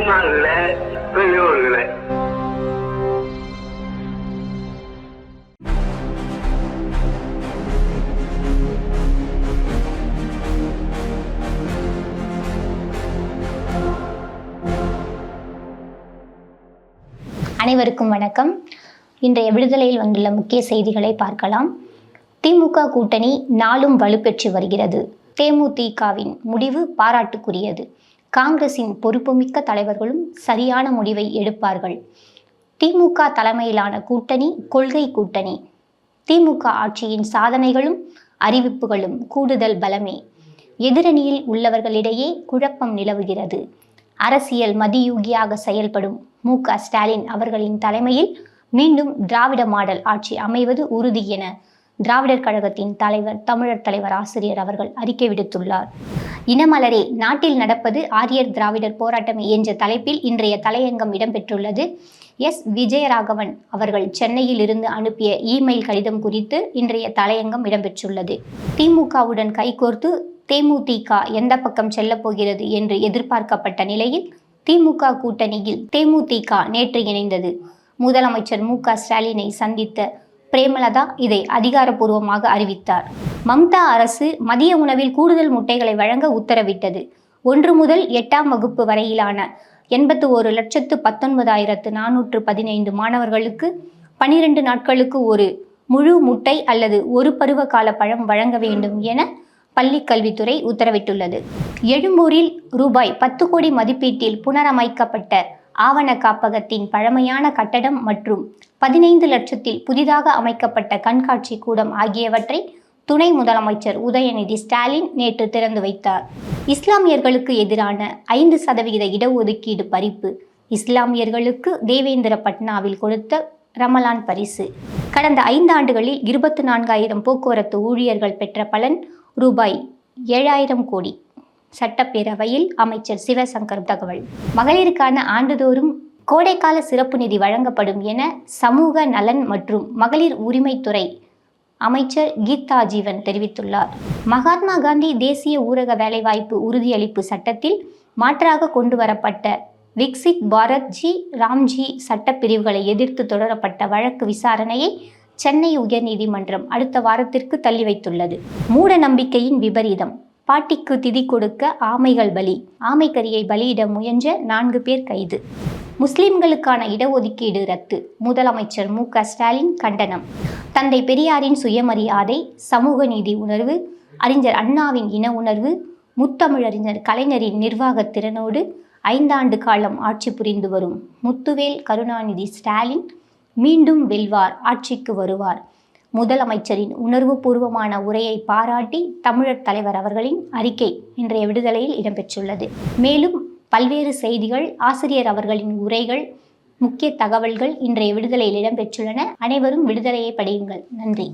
முன்னாள் பெரியவர்களே, அனைவருக்கும் வணக்கம். இன்றைய விடுதலையில் வந்துள்ள முக்கிய செய்திகளை பார்க்கலாம். திமுக கூட்டணி நாளும் வலுப்பெற்று வருகிறது. தேமுதிகவின் முடிவு பாராட்டுக்குரியது. காங்கிரசின் பொறுப்புமிக்க தலைவர்களும் சரியான முடிவை எடுப்பார்கள். திமுக தலைமையிலான கூட்டணி கொள்கை கூட்டணி. திமுக ஆட்சியின் சாதனைகளும் அறிவிப்புகளும் கூடுதல் பலமே. எதிரணியில் உள்ளவர்களிடையே குழப்பம் நிலவுகிறது. அரசியல் மதியூகியாக செயல்படும் மு.க. ஸ்டாலின் அவர்களின் தலைமையில் மீண்டும் திராவிட மாடல் ஆட்சி அமைவது உறுதி என திராவிடர் கழகத்தின் தலைவர் தமிழர் தலைவர் ஆசிரியர் அவர்கள் அறிக்கை விடுத்துள்ளார். இனமலரே, நாட்டில் நடப்பது ஆரியர் திராவிடர் போராட்டமே என்ற தலைப்பில் இன்றைய தலையங்கம் இடம்பெற்றுள்ளது. எஸ். விஜயராகவன் அவர்கள் சென்னையில் இருந்து அனுப்பிய இமெயில் கடிதம் குறித்து இன்றைய தலையங்கம் இடம்பெற்றுள்ளது. திமுகவுடன் கைகோர்த்து தேமுதிக எந்த பக்கம் செல்லப் போகிறது என்று எதிர்பார்க்கப்பட்ட நிலையில் திமுக கூட்டணியில் தேமுதிக நேற்று இணைந்தது. முதலமைச்சர் மு.க. ஸ்டாலினை சந்தித்த பிரேமலதா இதை அதிகாரப்பூர்வமாக அறிவித்தார். மம்தா அரசு மதிய உணவில் கூடுதல் முட்டைகளை வழங்க உத்தரவிட்டது. 1 முதல் 8ஆம் வகுப்பு வரையிலான 81,19,415 மாணவர்களுக்கு 12 நாட்களுக்கு ஒரு முழு முட்டை அல்லது ஒரு பருவ கால பழம் வழங்க வேண்டும் என பள்ளி கல்வித்துறை உத்தரவிட்டுள்ளது. எழும்பூரில் ரூபாய் 10 கோடி மதிப்பீட்டில் புனரமைக்கப்பட்ட ஆவண காப்பகத்தின் பழமையான கட்டடம் மற்றும் 15 லட்சத்தில் புதிதாக அமைக்கப்பட்ட கண்காட்சி கூடம் ஆகியவற்றை துணை முதலமைச்சர் உதயநிதி ஸ்டாலின் நேற்று திறந்து வைத்தார். இஸ்லாமியர்களுக்கு எதிரான 5% இடஒதுக்கீடு பறிப்பு. இஸ்லாமியர்களுக்கு தேவேந்திர பட்னாவில் கொடுத்த ரமலான் பரிசு. கடந்த 5 ஆண்டுகளில் 24,000 போக்குவரத்து ஊழியர்கள் பெற்ற பலன் ரூபாய் 7,000 கோடி. சட்டப்பேரவையில் அமைச்சர் சிவசங்கர் தகவல். மகளிருக்கான ஆண்டுதோறும் கோடைக்கால சிறப்பு நிதி வழங்கப்படும் என சமூக நலன் மற்றும் மகளிர் உரிமைத்துறை அமைச்சர் கீதா ஜீவன் தெரிவித்துள்ளார். மகாத்மா காந்தி தேசிய ஊரக வேலைவாய்ப்பு உறுதியளிப்பு சட்டத்தில் மாற்றாக கொண்டு வரப்பட்ட விக்சித் பாரத் ஜி ராம்ஜி சட்டப்பிரிவுகளை எதிர்த்து தொடரப்பட்ட வழக்கு விசாரணையை சென்னை உயர்நீதிமன்றம் அடுத்த வாரத்திற்கு தள்ளி வைத்துள்ளது. மூட நம்பிக்கையின் விபரீதம். பாட்டிக்கு திதி கொடுக்க ஆமைகள் பலி. ஆமைக்கறியை பலியிட முயன்ற 4 பேர் கைது. முஸ்லிம்களுக்கான இடஒதுக்கீடு ரத்து. முதலமைச்சர் மு.க. ஸ்டாலின் கண்டனம். தந்தை பெரியாரின் சுயமரியாதை, சமூக நீதி உணர்வு, அறிஞர் அண்ணாவின் இன உணர்வு, முத்தமிழறிஞர் கலைஞரின் நிர்வாக திறனோடு 5 ஆண்டு காலம் ஆட்சி புரிந்து வரும் முத்துவேல் கருணாநிதி ஸ்டாலின் மீண்டும் வெல்வார், ஆட்சிக்கு வருவார். முதலமைச்சரின் உணர்வுபூர்வமான உரையை பாராட்டி தமிழர் தலைவர் அவர்களின் அறிக்கை இன்றைய விடுதலையில் இடம்பெற்றுள்ளது. மேலும் பல்வேறு செய்திகள், ஆசிரியர் அவர்களின் உரைகள், முக்கிய தகவல்கள் இன்றைய விடுதலையில் இடம்பெற்றுள்ளன. அனைவரும் விடுதலையை படியுங்கள். நன்றி.